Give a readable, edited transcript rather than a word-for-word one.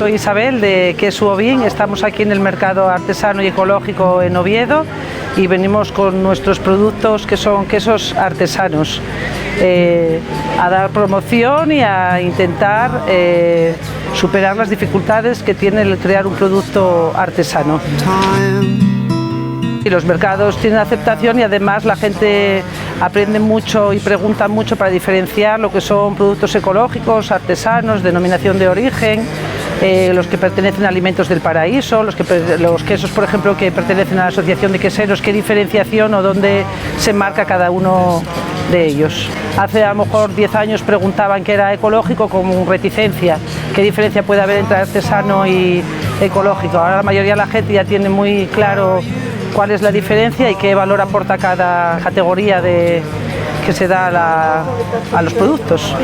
soy Isabel de Queso Ovín, estamos aquí en el mercado artesano y ecológico en Oviedo y venimos con nuestros productos que son quesos artesanos a dar promoción y a intentar superar las dificultades que tiene el crear un producto artesano. Y los mercados tienen aceptación y además la gente aprende mucho y pregunta mucho para diferenciar lo que son productos ecológicos, artesanos, denominación de origen, los que pertenecen a Alimentos del Paraíso, los quesos, por ejemplo, que pertenecen a la Asociación de Queseros, qué diferenciación o dónde se marca cada uno de ellos. Hace a lo mejor 10 años preguntaban qué era ecológico con reticencia, qué diferencia puede haber entre artesano y ecológico. Ahora la mayoría de la gente ya tiene muy claro cuál es la diferencia y qué valor aporta cada categoría que se da a los productos.